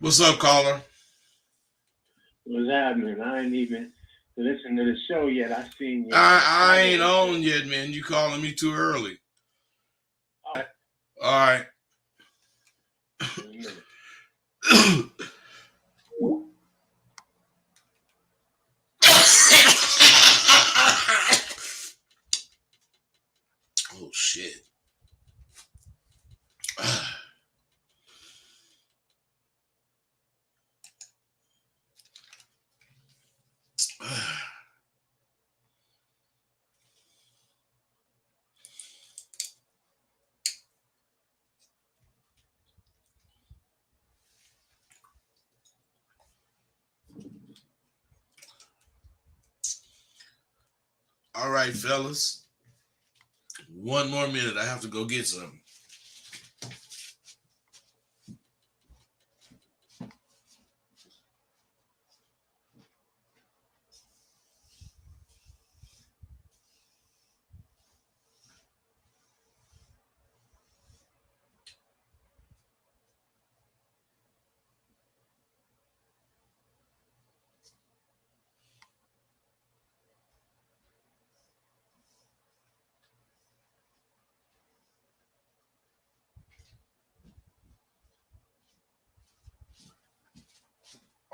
What's up, caller? What's happening? I ain't even listened to the show yet. I seen your I title ain't up on there. yet, man. You calling me too early. All All right. right, in a minute. Oh shit. All right, fellas. One more minute. I have to go get something.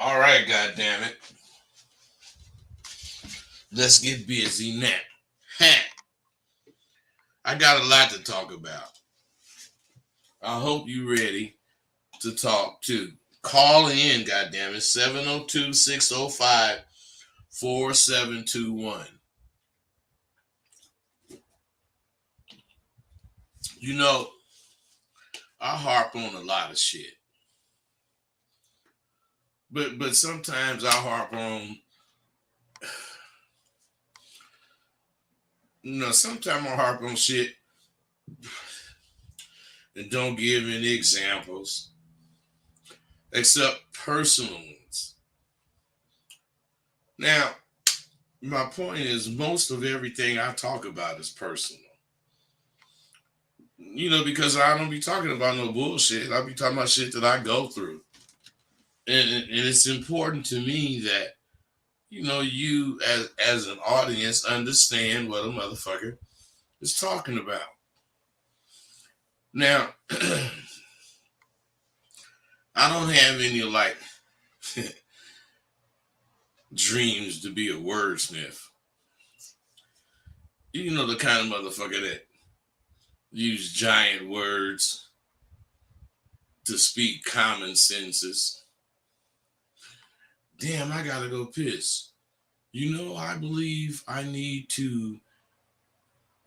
All right, God damn it. Let's get busy now. Ha! I got a lot to talk about. I hope you ready to talk too. Call in, goddamn it, 702-605-4721. You know, I harp on a lot of shit. But sometimes I harp on, sometimes I harp on shit and don't give any examples except personal ones. Now, my point is most of everything I talk about is personal. Because I don't be talking about no bullshit. I be talking about shit that I go through. And it's important to me that, you as an audience understand what a motherfucker is talking about. Now, I don't have any like dreams to be a wordsmith. The kind of motherfucker that use giant words to speak common senses. Damn, I gotta go piss. I believe I need to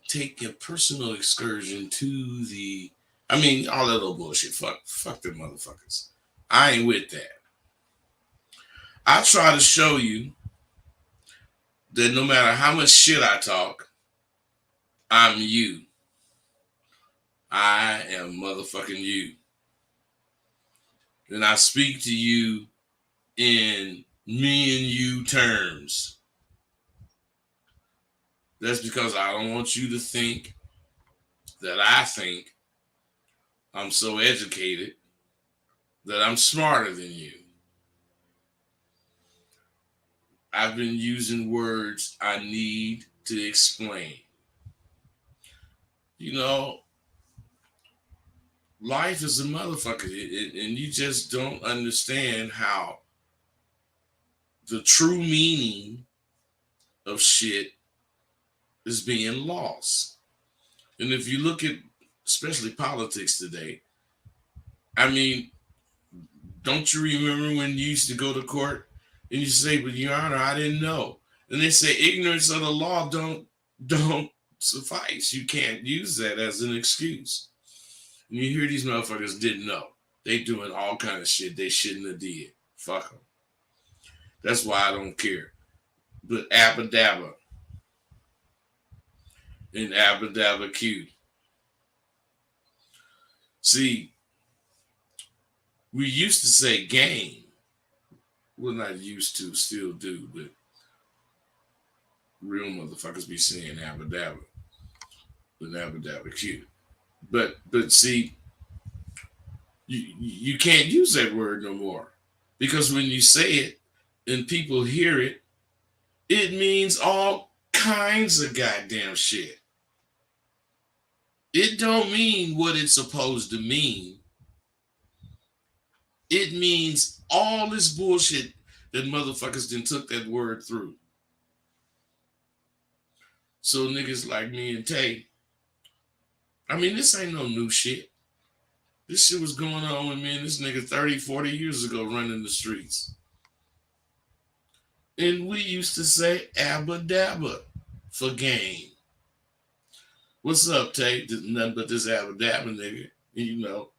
take a personal excursion to the. I mean, all that little bullshit. Fuck them motherfuckers. I ain't with that. I try to show you that no matter how much shit I talk, I'm you. I am motherfucking you. And I speak to you in me and you terms. That's because I don't want you to think that I think I'm so educated that I'm smarter than you. I've been using words I need to explain. You know, life is a motherfucker, and you just don't understand how the true meaning of shit is being lost. And if you look at especially politics today, I mean, don't you remember when you used to go to court and you say, "But Your Honor, I didn't know," and they say ignorance of the law don't suffice. You can't use that as an excuse. And you hear these motherfuckers didn't know. They doing all kind of shit they shouldn't have did. Fuck them. That's why I don't care. But Abba and Abba Q. See, we used to say game. Well, not used to, still do, but real motherfuckers be saying Abba and Abba Q. But see, You can't use that word no more. Because when you say it and people hear it, it means all kinds of goddamn shit. It don't mean what it's supposed to mean. It means all this bullshit that motherfuckers done took that word through. So niggas like me and Tay, I mean, this ain't no new shit. This shit was going on with me and this nigga 30, 40 years ago running the streets. And we used to say abba dabba for game. What's up, Tay? Nothing but this abba dabba nigga. You know,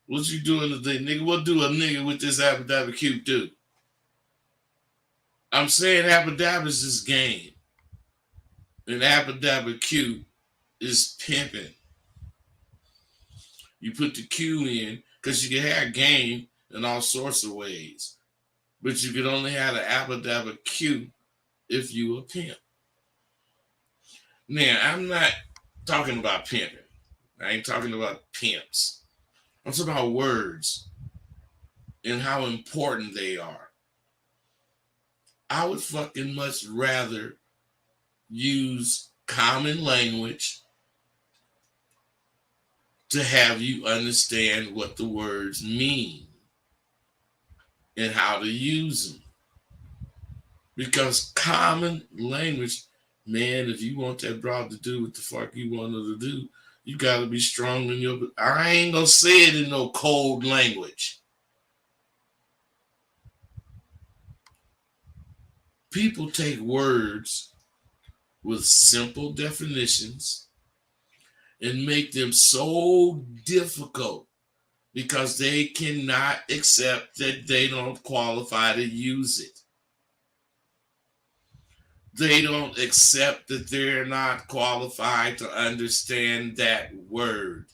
what you doing today, nigga? What do a nigga with this abba dabba cute do? I'm saying abba dabba is this game. And abba dabba Q is pimping. You put the Q in because you can have game in all sorts of ways. But you could only have the abba dabba Q if you a pimp. Now, I'm not talking about pimping. I ain't talking about pimps. I'm talking about words and how important they are. I would fucking much rather use common language to have you understand what the words mean and how to use them. Because common language, man, if you want that broad to do what the fuck you want her to do, you gotta be strong in your. I ain't gonna say it in no cold language. People take words with simple definitions and make them so difficult because they cannot accept that they don't qualify to use it. They don't accept that they're not qualified to understand that word.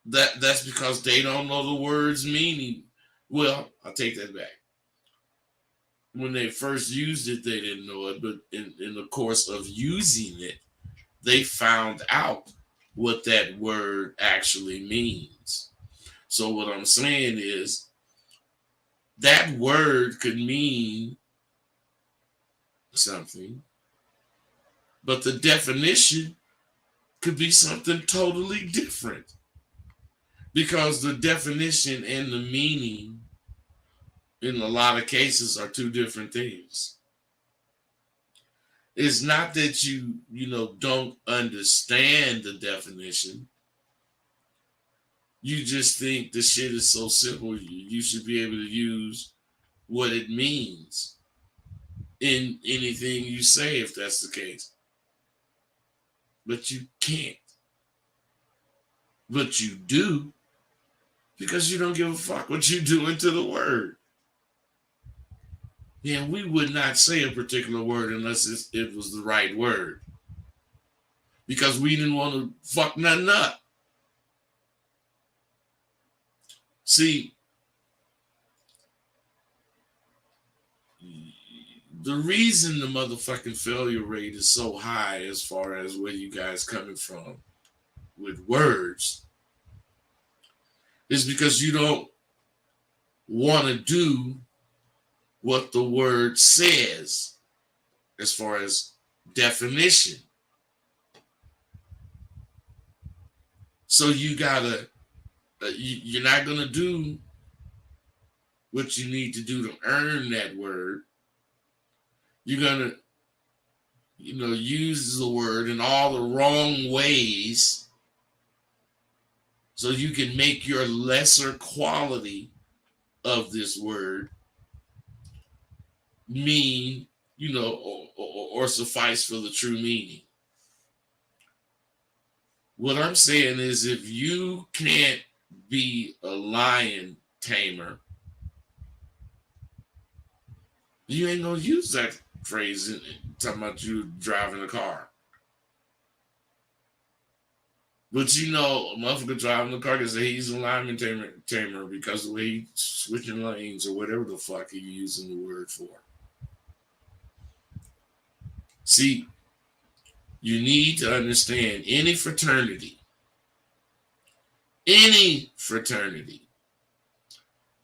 That's because they don't know the word's meaning. Well, I'll take that back. When they first used it, they didn't know it, but in the course of using it, they found out what that word actually means. So what I'm saying is that word could mean something, but the definition could be something totally different because the definition and the meaning in a lot of cases are two different things. It's not that you don't understand the definition. You just think the shit is so simple, you should be able to use what it means in anything you say if that's the case. But you can't. But you do because you don't give a fuck what you do into the word. Yeah, we would not say a particular word unless it was the right word. Because we didn't want to fuck nothing up. See, the reason the motherfucking failure rate is so high as far as where you guys coming from with words is because you don't want to do what the word says as far as definition. So you gotta, you're not gonna do what you need to do to earn that word. You're gonna, use the word in all the wrong ways so you can make your lesser quality of this word mean, or suffice for the true meaning. What I'm saying is if you can't be a lion tamer, you ain't gonna use that phrase in talking about you driving a car. But a motherfucker driving the car can say he's a lineman tamer because of the way he's switching lanes or whatever the fuck he's using the word for. See, you need to understand any fraternity Any fraternity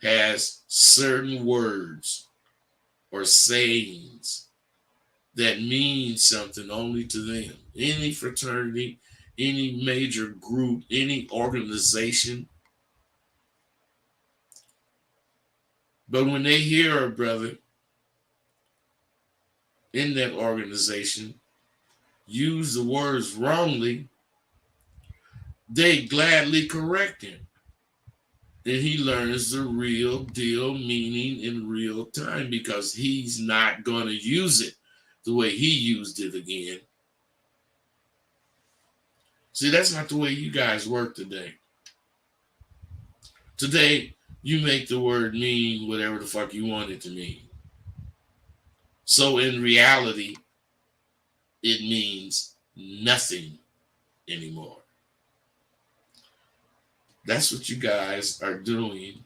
has certain words or sayings that mean something only to them. Any fraternity, any major group, any organization. But when they hear a brother in that organization use the words wrongly, they gladly correct him. And he learns the real deal meaning in real time because he's not going to use it the way he used it again. See, that's not the way you guys work today. Today, you make the word mean whatever the fuck you want it to mean. So in reality, it means nothing anymore. That's what you guys are doing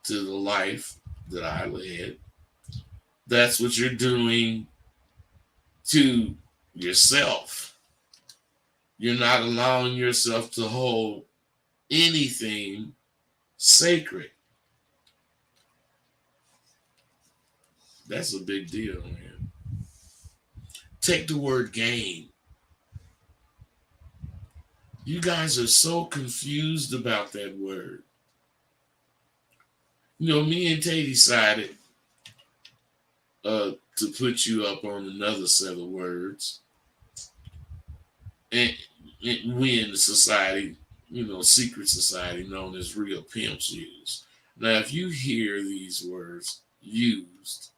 to the life that I led. That's what you're doing to yourself. You're not allowing yourself to hold anything sacred. That's a big deal, man. Take the word game. You guys are so confused about that word. You know, me and Tay decided to put you up on another set of words. And we in the society, you know, secret society known as real pimps use. Now, if you hear these words used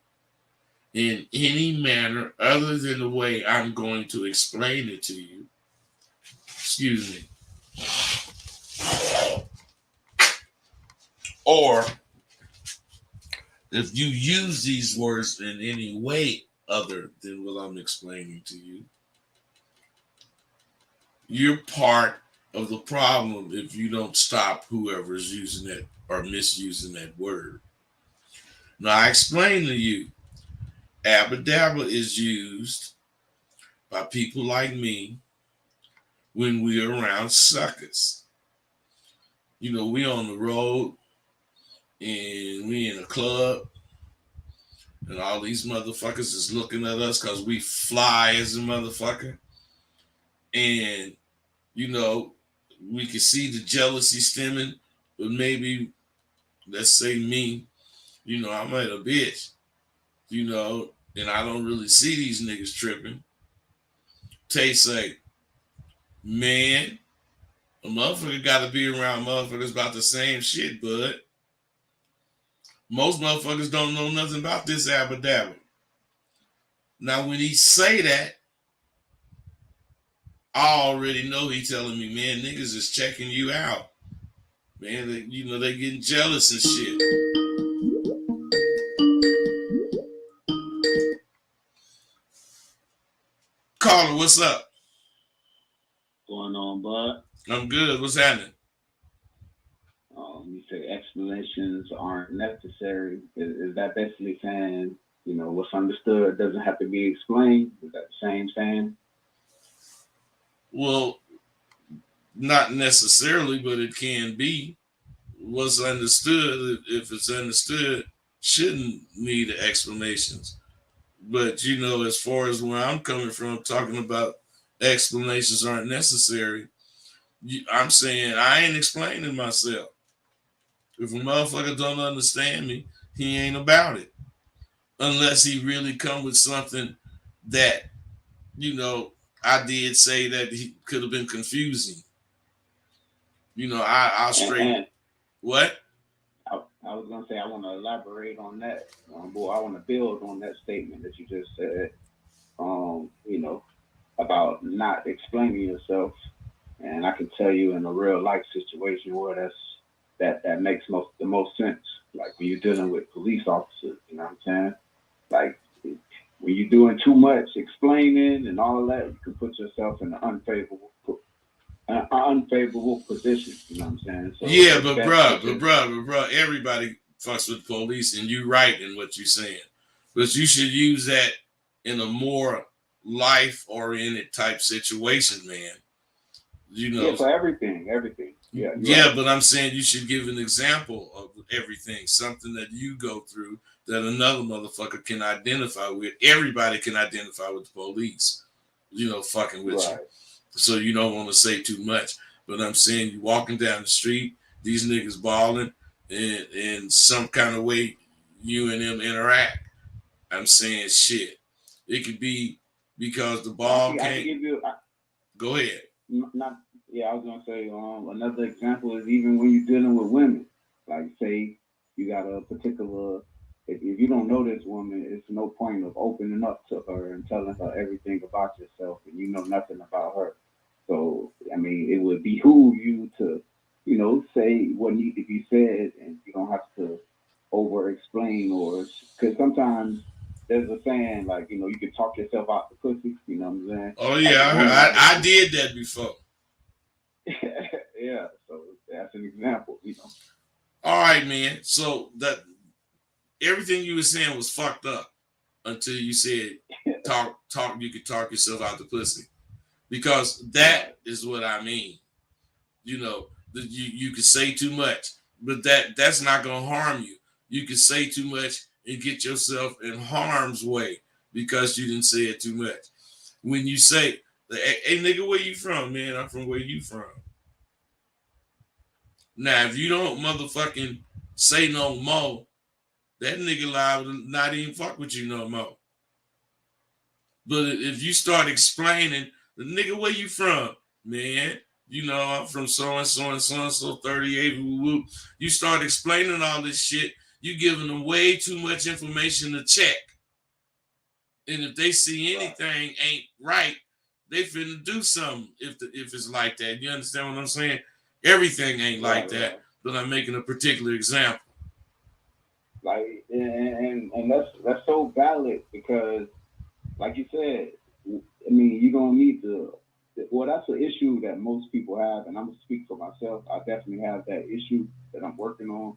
in any manner other than the way I'm going to explain it to you, excuse me, or if you use these words in any way other than what I'm explaining to you, you're part of the problem if you don't stop whoever's using it or misusing that word. Now, I explained to you, abadabba is used by people like me when we're around suckers. You know, we on the road and we in a club and all these motherfuckers is looking at us because we fly as a motherfucker. And, you know, we can see the jealousy stemming, but maybe, let's say me, you know, I'm at a bitch, you know, and I don't really see these niggas tripping. Tay say, man, a motherfucker got to be around motherfuckers about the same shit, bud. Most motherfuckers don't know nothing about this abadabba. Now, when he say that, I already know he telling me, man, niggas is checking you out. Man, they, you know, they getting jealous and shit. Carter, what's up? Going on, bud? I'm good. What's happening? You say explanations aren't necessary. Is that basically saying, you know, what's understood doesn't have to be explained? Is that the same saying? Well, not necessarily, but it can be. What's understood, if it's understood, shouldn't need explanations. But, you know, as far as where I'm coming from, talking about explanations aren't necessary, I'm saying I ain't explaining myself. If a motherfucker don't understand me, he ain't about it. Unless he really come with something that, you know, I did say that he could have been confusing. You know, I'll straight. What? I was gonna say I want to elaborate on that. Boy, I want to build on that statement that you just said. You know, about not explaining yourself, and I can tell you in a real life situation where that makes the most sense. Like when you're dealing with police officers, you know what I'm saying? Like when you're doing too much explaining and all of that, you can put yourself in an unfavorable position. You know what I'm saying? So yeah, but bruh, everybody fucks with police, and you right in what you're saying. But you should use that in a more life-oriented type situation, man. You know, yeah, for everything. Yeah, Yeah, right. but I'm saying you should give an example of everything, something that you go through that another motherfucker can identify with. Everybody can identify with the police, fucking with you. Right. So you don't want to say too much. But I'm saying you walking down the street, these niggas balling, and in some kind of way you and them interact. I'm saying shit. It could be because the ball I can can't. give you. Go ahead. Not yeah, I was gonna say another example is even when you're dealing with women. Like say you got a particular if you don't know this woman, it's no point of opening up to her and telling her everything about yourself and you know nothing about her. So I mean it would behoove you to, say what needs to be said and you don't have to over explain or because sometimes there's a saying like, you can talk yourself out the pussy, you know what I'm saying? Oh Like yeah, a woman I did that before. yeah, so that's an example, All right, man. So that everything you were saying was fucked up until you said talk. You could talk yourself out the pussy because that Right, is what I mean. That you could say too much, but that's not gonna harm you. You could say too much and get yourself in harm's way because you didn't say it too much. When you say, "Hey nigga, where you from, man? I'm from where you from." Now, if you don't motherfucking say no more, that nigga liable to not even fuck with you no more. But if you start explaining, the nigga, where you from, man? I'm from so and so and so and so 38. Woo, woo. You start explaining all this shit, you giving them way too much information to check. And if they see right, anything ain't right, they finna do something if it's like that. You understand what I'm saying? Everything ain't like that, right. but I'm making a particular example. Like, and that's so valid because, like you said, I mean, you're gonna need to. Well, that's an issue that most people have, and I'm gonna speak for myself. I definitely have that issue that I'm working on,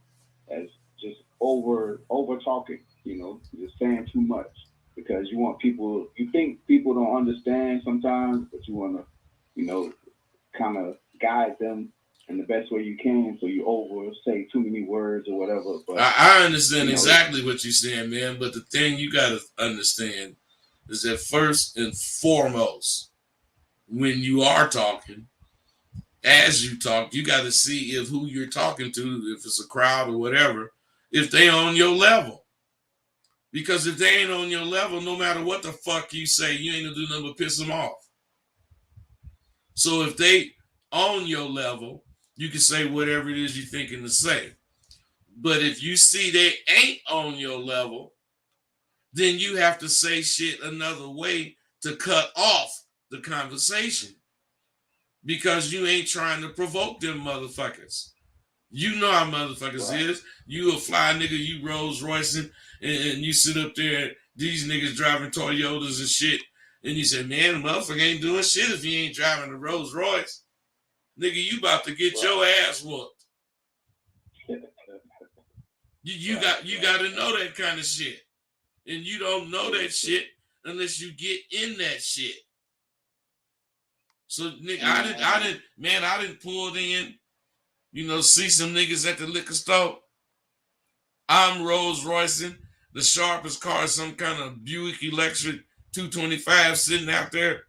as just over talking. Just saying too much because you want people. You think people don't understand sometimes, but you want to, you know, kind of guide them in the best way you can, so you over say too many words or whatever. But I understand you know, exactly what you're saying, man. But the thing you got to understand is that first and foremost, when you are talking, as you talk, you got to see if who you're talking to, if it's a crowd or whatever, if they on your level. Because if they ain't on your level, no matter what the fuck you say, you ain't gonna do nothing but piss them off. So if they on your level, you can say whatever it is you're thinking to say. But if you see they ain't on your level, then you have to say shit another way to cut off the conversation because you ain't trying to provoke them motherfuckers. You know how motherfuckers right, is. You a fly nigga, you Rolls Roycing, and you sit up there, these niggas driving Toyotas and shit, and you say, man, the motherfucker ain't doing shit if he ain't driving a Rolls Royce. Nigga, you about to get right, your ass whooped. right, You right, got to know that kind of shit. And you don't know true, that true. shit unless you get in that shit. So nigga, And I didn't pull in, see some niggas at the liquor store. I'm Rolls Roycing, the sharpest car, some kind of Buick Electric 225 sitting out there.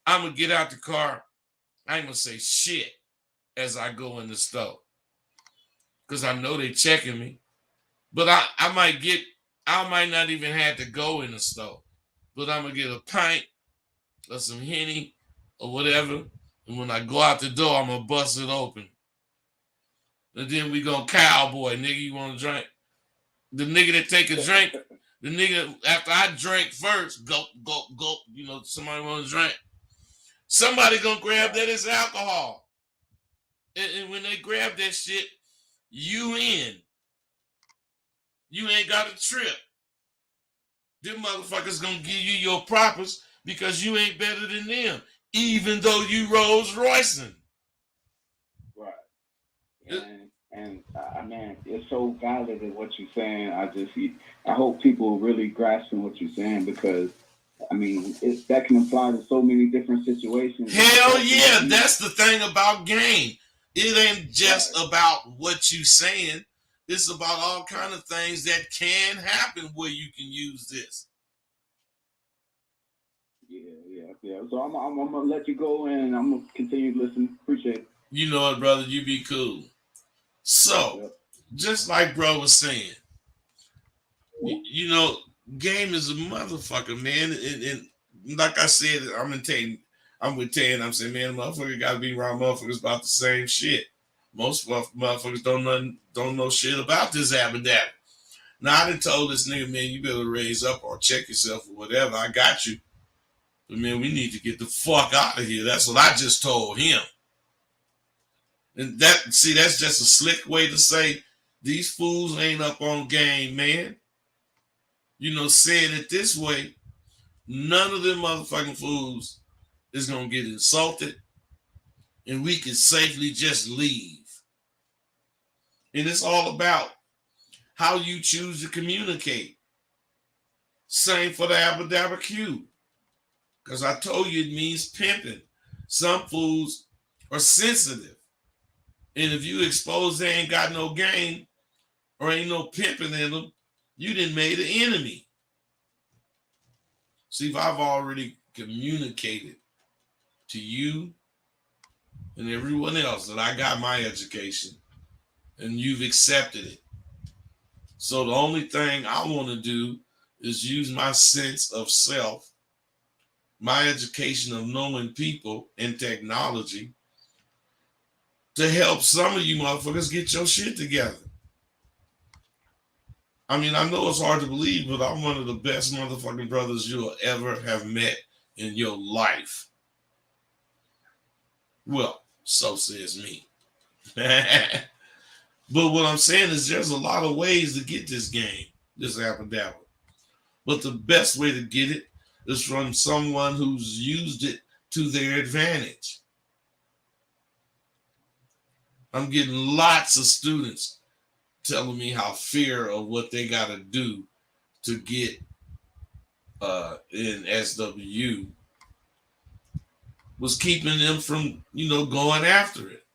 I'm gonna get out the car. I ain't gonna say shit as I go in the store. Cause I know they checking me. But I might not even have to go in the store. But I'm gonna get a pint or some Henny or whatever. And when I go out the door, I'm gonna bust it open. And then we gonna cowboy, nigga, you wanna drink? The nigga that take a drink, the nigga after I drink first, go, go, go, somebody wanna drink. Somebody gonna grab right, that as alcohol. And when they grab that shit, you in. You ain't got a trip. Them motherfuckers gonna give you your propers because you ain't better than them, even though you Rolls Roycing. right. And I mean, it's so valid in what you're saying. I hope people really grasping what you're saying because I mean, that can apply to so many different situations. If the Hell person yeah, that you that's the thing about game. It ain't just about what you saying. It's about all kind of things that can happen where you can use this. Yeah. So I'm gonna let you go, and I'm gonna continue to listen. Appreciate it. You know what, brother? You be cool. So, Yep. just like bro was saying, you know, game is a motherfucker, man. And like I said, I'm with Tay, and I'm saying, man, motherfucker got to be around motherfuckers about the same shit. Most motherfuckers don't know shit about this abadabba. Now I done told this nigga, man, you better raise up or check yourself or whatever. I got you. But man, we need to get the fuck out of here. That's what I just told him. And that's just a slick way to say these fools ain't up on game, man. You know, saying it this way, none of them motherfucking fools is gonna get insulted, and we can safely just leave. And it's all about how you choose to communicate. Same for the Abadabba Q. Because I told you it means pimping. Some fools are sensitive. And if you expose they ain't got no game or ain't no pimping in them, you done made an enemy. See, if I've already communicated to you and everyone else that I got my education and you've accepted it. So the only thing I want to do is use my sense of self, my education of knowing people and technology to help some of you motherfuckers get your shit together. I mean, I know it's hard to believe, but I'm one of the best motherfucking brothers you'll ever have met in your life. Well, so says me. But what I'm saying is there's a lot of ways to get this game, this Abadabba. But the best way to get it is from someone who's used it to their advantage. I'm getting lots of students telling me how fear of what they got to do to get in SWU was keeping them from, going after it.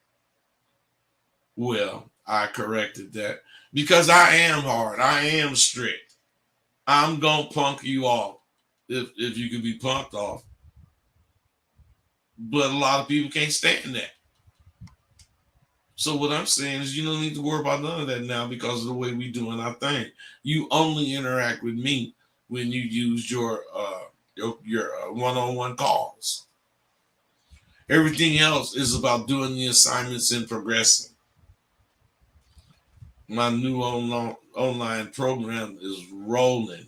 Well, I corrected that because I am hard. I am strict. I'm going to punk you off if you can be punked off. But a lot of people can't stand that. So what I'm saying is you don't need to worry about none of that now because of the way we doing our thing. You only interact with me when you use your one-on-one calls. Everything else is about doing the assignments and progressing. My new online program is rolling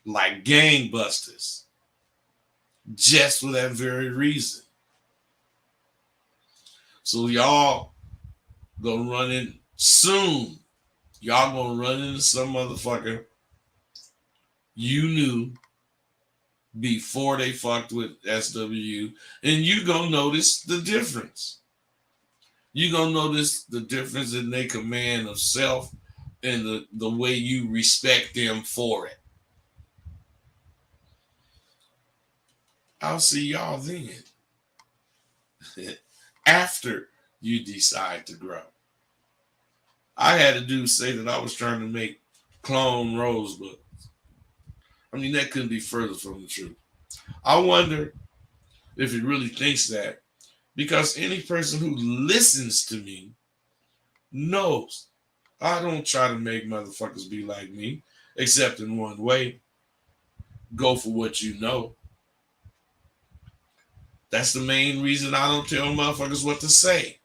like gangbusters just for that very reason. So y'all gonna run in soon. Y'all gonna run into some motherfucker you knew before they fucked with SWU, and you gonna notice the difference. You gonna notice the difference in their command of self and the way you respect them for it. I'll see y'all then. After you decide to grow. I had a dude say that I was trying to make clone Rosebud. I mean, that couldn't be further from the truth. I wonder if he really thinks that, because any person who listens to me knows I don't try to make motherfuckers be like me, except in one way. Go for what you know. That's the main reason I don't tell motherfuckers what to say.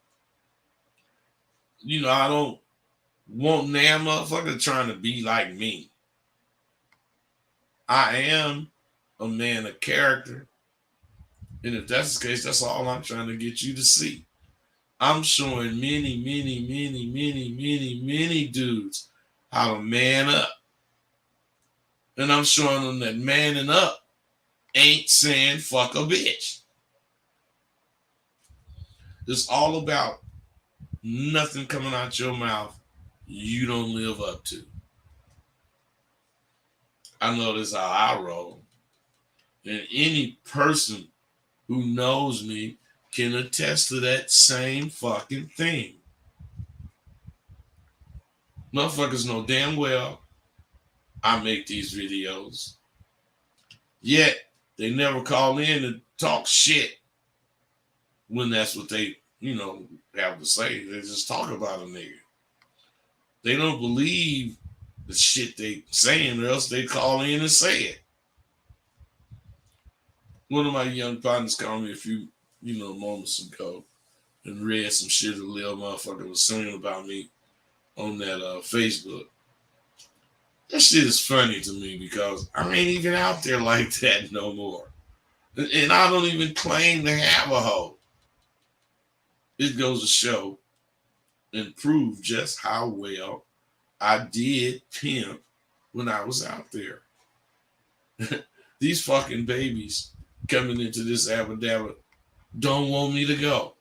I don't want damn motherfucker trying to be like me. I am a man of character. And if that's the case, that's all I'm trying to get you to see. I'm showing many dudes how to man up. And I'm showing them that manning up ain't saying fuck a bitch. It's all about nothing coming out your mouth you don't live up to. I know this is how I roll. And any person who knows me can attest to that same fucking thing. Motherfuckers know damn well I make these videos. Yet they never call in to talk shit when that's what they, have to say. They just talk about a nigga. They don't believe the shit they saying, or else they call in and say it. One of my young partners called me a few, moments ago and read some shit a little motherfucker was saying about me on that Facebook. That shit is funny to me because I ain't even out there like that no more. And I don't even claim to have a hoe. It goes to show and prove just how well I did pimp when I was out there. These fucking babies coming into this Abba don't want me to go.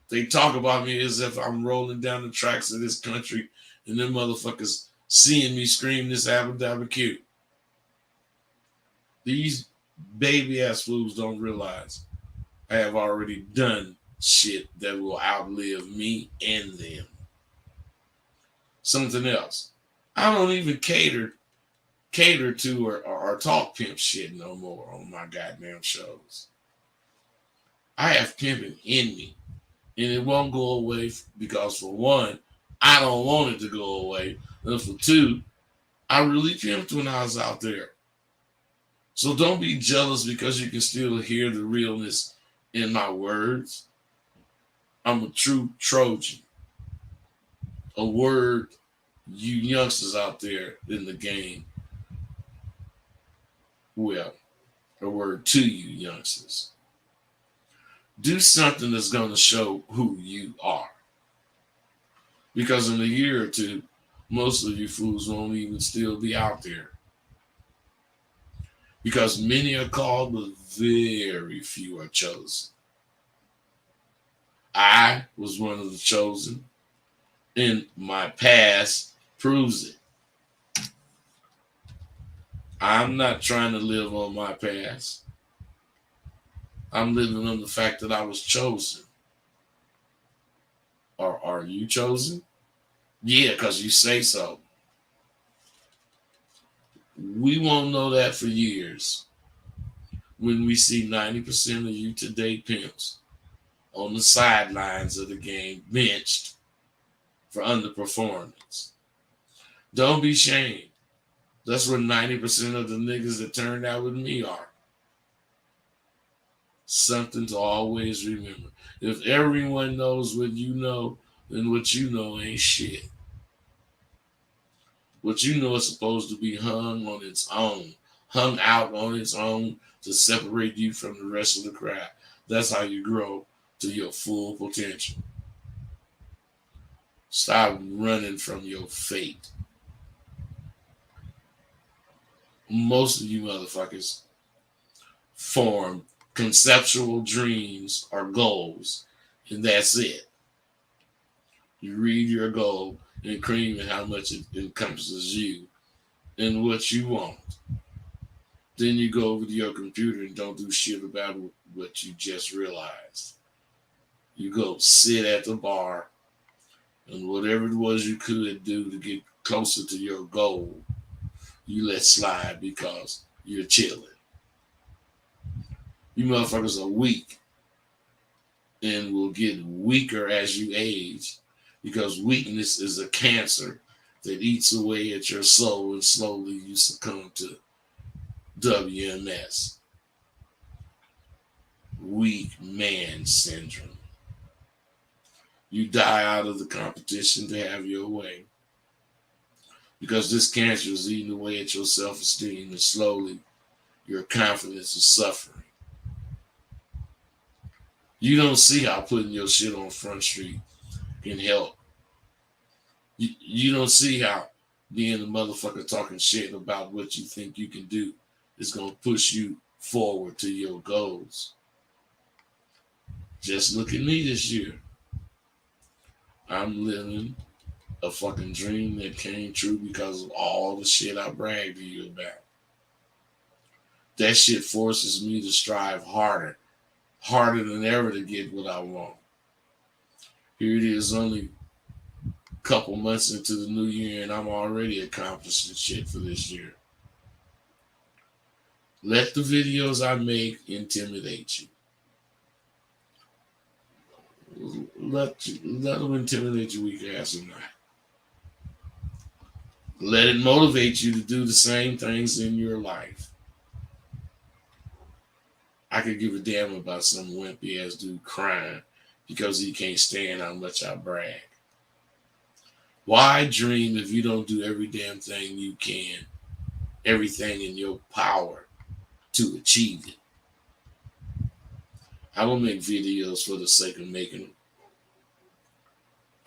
They talk about me as if I'm rolling down the tracks of this country and them motherfuckers seeing me scream this Abba cute. These baby ass fools don't realize I have already done shit that will outlive me and them. Something else. I don't even cater to or talk pimp shit no more on my goddamn shows. I have pimping in me, and it won't go away because, for one, I don't want it to go away, and for two, I really pimped when I was out there. So don't be jealous because you can still hear the realness in my words. I'm a true Trojan. A word you youngsters out there in the game, well, a word to you youngsters. Do something that's going to show who you are. Because in a year or two, most of you fools won't even still be out there. Because many are called, but very few are chosen. I was one of the chosen, and my past proves it. I'm not trying to live on my past. I'm living on the fact that I was chosen. Or are you chosen? Yeah, because you say so. We won't know that for years when we see 90% of you today pimps on the sidelines of the game benched for underperformance. Don't be ashamed. That's where 90% of the niggas that turned out with me are. Something to always remember. If everyone knows what you know, then what you know ain't shit. What you know is supposed to be hung on its own, hung out on its own to separate you from the rest of the crowd. That's how you grow to your full potential. Stop running from your fate. Most of you motherfuckers form conceptual dreams or goals, and that's it. You read your goal and cream and how much it encompasses you and what you want. Then you go over to your computer and don't do shit about what you just realized. You go sit at the bar and whatever it was you could do to get closer to your goal, you let slide because you're chilling. You motherfuckers are weak and will get weaker as you age because weakness is a cancer that eats away at your soul and slowly you succumb to WMS. Weak man syndrome. You die out of the competition to have your way because this cancer is eating away at your self-esteem and slowly your confidence is suffering. You don't see how putting your shit on Front Street can help. You don't see how being a motherfucker talking shit about what you think you can do is going to push you forward to your goals. Just look at me this year. I'm living a fucking dream that came true because of all the shit I bragged to you about. That shit forces me to strive harder harder than ever to get what I want. Here it is, only a couple months into the new year, and I'm already accomplishing shit for this year. Let the videos I make intimidate you. Let them intimidate your weak ass or not. Let it motivate you to do the same things in your life. I could give a damn about some wimpy ass dude crying because he can't stand how much I brag. Why dream if you don't do every damn thing you can, everything in your power to achieve it? I don't make videos for the sake of making them.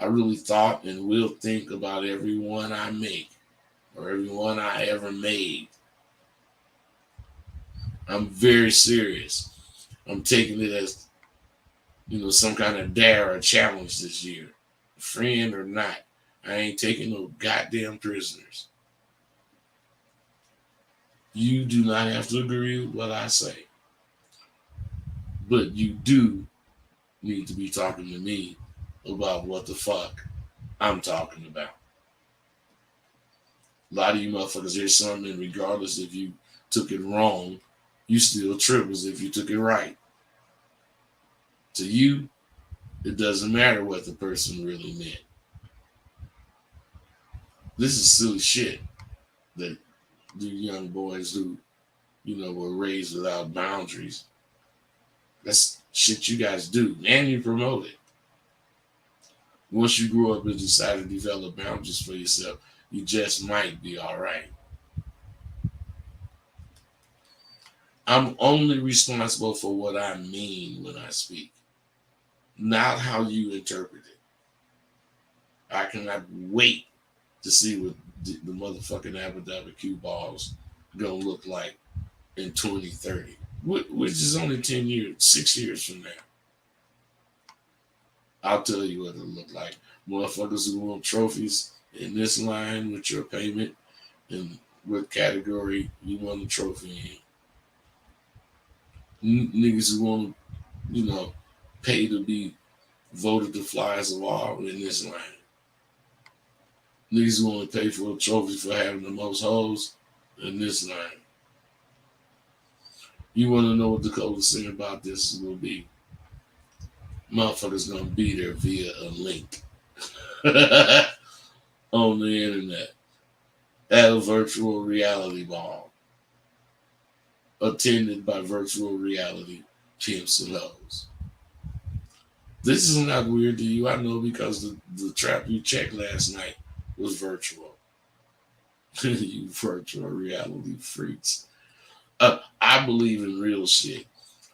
I really thought and will think about every one I make or every one I ever made. I'm very serious. I'm taking it as, some kind of dare or challenge this year. Friend or not, I ain't taking no goddamn prisoners. You do not have to agree with what I say. But you do need to be talking to me about what the fuck I'm talking about. A lot of you motherfuckers hear something, regardless if you took it wrong, you still trip as if you took it right. To you, it doesn't matter what the person really meant. This is silly shit that the young boys who, were raised without boundaries. That's shit you guys do, and you promote it. Once you grow up and decide to develop boundaries for yourself, you just might be all right. I'm only responsible for what I mean when I speak, not how you interpret it. I cannot wait to see what the motherfucking Abba cue balls gonna look like in 2030, which is only 10 years, 6 years from now. I'll tell you what it'll look like. Motherfuckers who want trophies in this line with your payment and what category you want a trophy in. Niggas who want to, pay to be voted the flyers of all in this line. Niggas who want to pay for a trophy for having the most hoes in this line. You want to know what the coolest thing about this is going to be? Motherfuckers going to be there via a link on the internet at a virtual reality ball attended by virtual reality pimps and hoes. This is not weird to you, I know, because the trap you checked last night was virtual. You virtual reality freaks. I believe in real shit,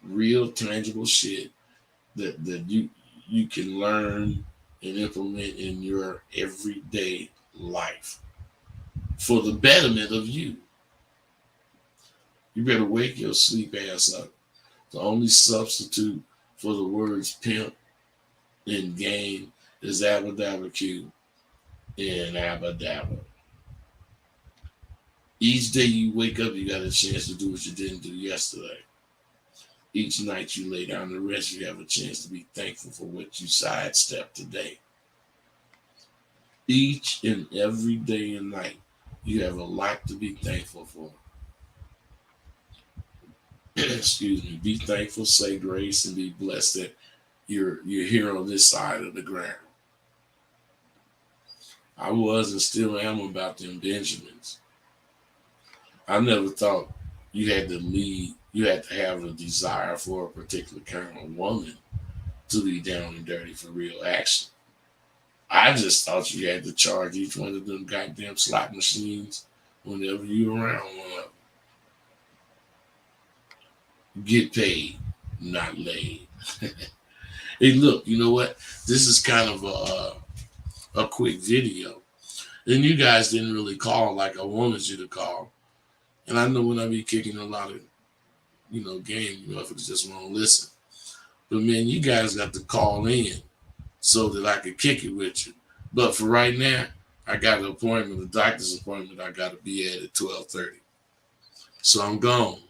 real tangible shit that you can learn and implement in your everyday life for the betterment of you. You better wake your sleep ass up. The only substitute for the words pimp and game is Abba Dabba Q and Abba Dabba. Each day you wake up, you got a chance to do what you didn't do yesterday. Each night you lay down to rest, you have a chance to be thankful for what you sidestepped today. Each and every day and night, you have a lot to be thankful for. Excuse me. Be thankful, say grace, and be blessed that you're here on this side of the ground. I was and still am about them Benjamins. I never thought you had to lead. You had to have a desire for a particular kind of woman to be down and dirty for real action. I just thought you had to charge each one of them goddamn slot machines whenever you around one of them. Get paid, not laid. Hey, look, you know what? This is kind of a quick video. And you guys didn't really call like I wanted you to call. And I know when I be kicking a lot of, game, motherfuckers just want to listen. But man, you guys got to call in so that I could kick it with you. But for right now, I got an appointment, a doctor's appointment I got to be at 12:30. So I'm gone.